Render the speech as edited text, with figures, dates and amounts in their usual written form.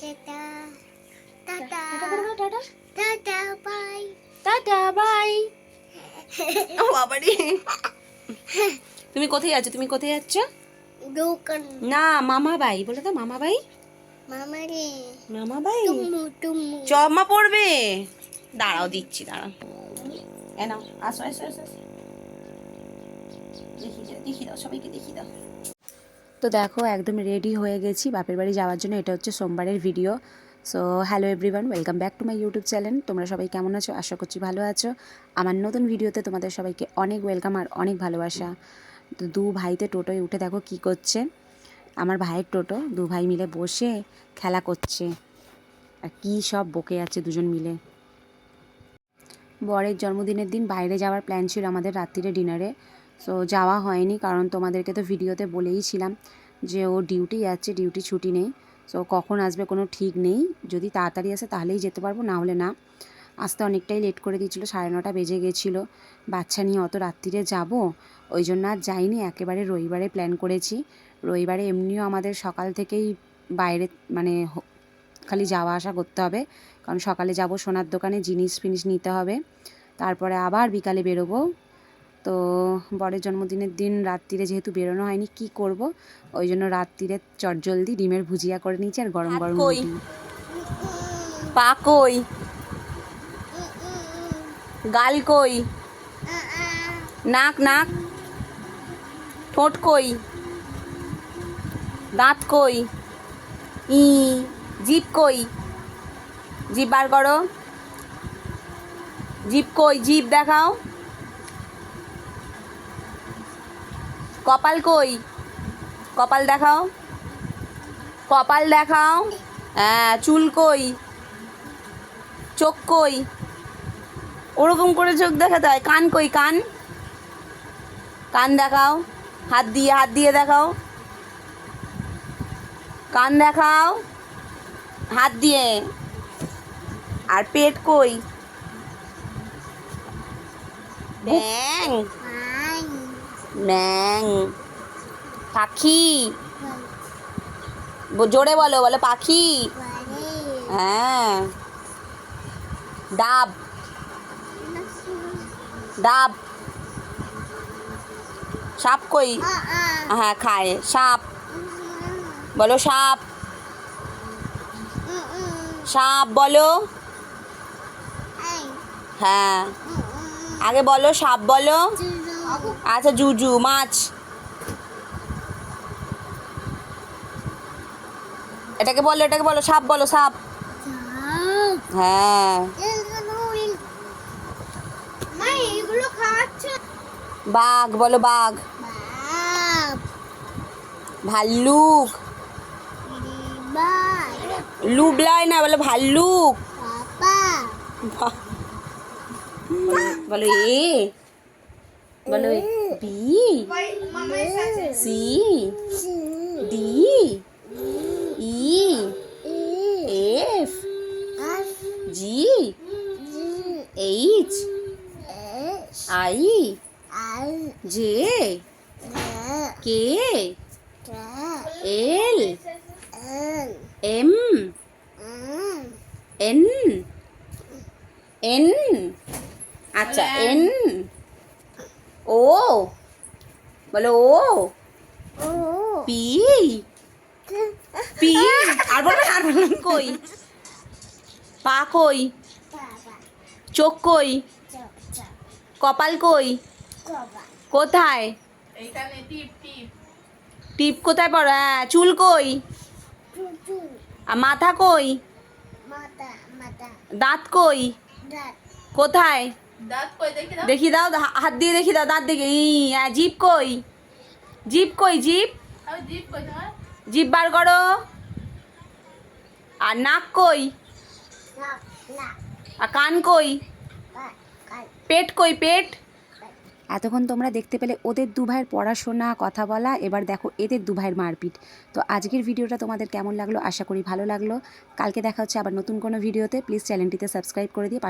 Tata tata tata tata bye tata bye. ও বাবারে, তুমি কোথায় যাচ্ছ? তুমি কোথায় যাচ্ছ? দোকান না, মামা বাই বলে তো। মামা বাই, মামা রে মামা বাই টুমু টুমু চমা পড়বে। দাঁড়াও, দিচ্ছি, দাঁড়াও। এ নাও, আসো আসো আসো আসো। দেখি দাও, সবাইকে দেখি দাও। তো দেখো, একদম রেডি হয়ে গেছি বাপের বাড়ি যাওয়ার জন্য। এটা হচ্ছে সোমবারের video. So hello everyone, welcome back to my YouTube channel. তোমরা সবাই কেমন আছো? আশা করছি ভালো আছো। আমার নতুন ভিডিওতে তোমাদের সবাইকে অনেক ওয়েলকাম আর অনেক ভালোবাসা। তো দু ভাইতে টোটোয় উঠে দেখো কি করছে। আমার ভাইয়ের টোটো, দু ভাই মিলে বসে খেলা করছে আর কী সব বকে যাচ্ছে দুজন মিলে। বরের জন্মদিনের দিন বাইরে যাওয়ার প্ল্যান ছিল আমাদের রাত্রিরে ডিনারে। সো যাওয়া হয়নি, কারণ তোমাদেরকে তো ভিডিওতে বলেইছিলাম যে ও ডিউটি যাচ্ছে, ডিউটি ছুটি নেই। সো কখন আসবে কোনো ঠিক নেই। যদি তাড়াতাড়ি আসে তাহলেই যেতে পারবো, না হলে না। আসতে অনেকটাই লেট করে দিয়েছিলো, 9:30 বেজে গেছিলো। বাচ্চা নিয়ে অত রাত্রিরে যাব, ওই জন্য আর যাইনি। একেবারে রবিবারে প্ল্যান করেছি। রবিবারে এমনিও আমাদের সকাল থেকেই বাইরে মানে খালি যাওয়া আসা করতে হবে, কারণ সকালে যাব সোনার দোকানে জিনিস ফিনিস নিতে হবে, তারপরে আবার বিকালে বেরোবো। তো বরের জন্মদিনের দিন রাত্রিরে যেহেতু বেরোনো হয়নি, কি করব, ওই জন্য রাত্রিরে চটজলদি ডিমের ভুজিয়া করে নিয়েছি আর গরম গরম রুটি। পা কই, গাল কই, নাক নাক, ঠোঁট কই, দাঁত কই, ই, জিভ কই, জিভ বার করো। জিভ কই, জিভ দেখাও। কপাল কই, কপাল দেখাও, কপাল দেখাও। হ্যাঁ, চুল কই, চোখ কই, ওরকম করে চোখ দেখাতে হয়। কান কই, কান, কান দেখাও। হাত দিয়ে দেখাও। কান দেখাও হাত দিয়ে। আর পেট কই? ব্যাং, বাই ব্যাং। পাখি, জোরে বলো, বলো পাখি। বারে হ্যাঁ। ডাব, ডাব। সাপ কই? হ্যাঁ, খায়। সাপ, বলো সাপ, সাপ বলো। হ্যাঁ, আগে বলো সাপ বলো। আচ্ছা, জুজু মাছ। এটাকে বলো, এটাকে বলো, সাপ বলো, সাপ। হ্যাঁ। এগুলো খাওয়াচ্ছে বাঘ বলো, বাঘ। বাপ ভাল্লুক, বাই লুবলাই না, বলো ভাল্লুক। পাপা বলো এ, বলো B, C, D, E, F, G, H, I, J, K, L, M, N, N, আচ্ছা, এন, ও, বলো ও, পি, পি, আর বলবেন, আর বলবেন। কই? পা কই? চোখ কই? কপাল কই? কোথায়? টিপ কোথায় পড়ো? হ্যাঁ, চুল কই? আর মাথা কই? দাঁত কই? কোথায়? দেখি দাও, হাত দিয়ে দেখি দাও, দাঁত দেখি। জিভ কই? জিভ কই? জিভ, জিভ বার করো। আর নাক কই? আর কান কই? পেট কই? পেট। এতক্ষণ তোমরা দেখতে পেলে ওদের দু ভাইয়ের পড়াশোনা, কথা বলা। এবার দেখো এদের দু ভাইয়ের মারপিট। তো আজকের ভিডিওটা তোমাদের কেমন লাগলো? আশা করি ভালো লাগলো। কালকে দেখা হচ্ছে আবার নতুন কোনো ভিডিওতে। প্লিজ চ্যানেলটিতে সাবস্ক্রাইব করে দিয়ে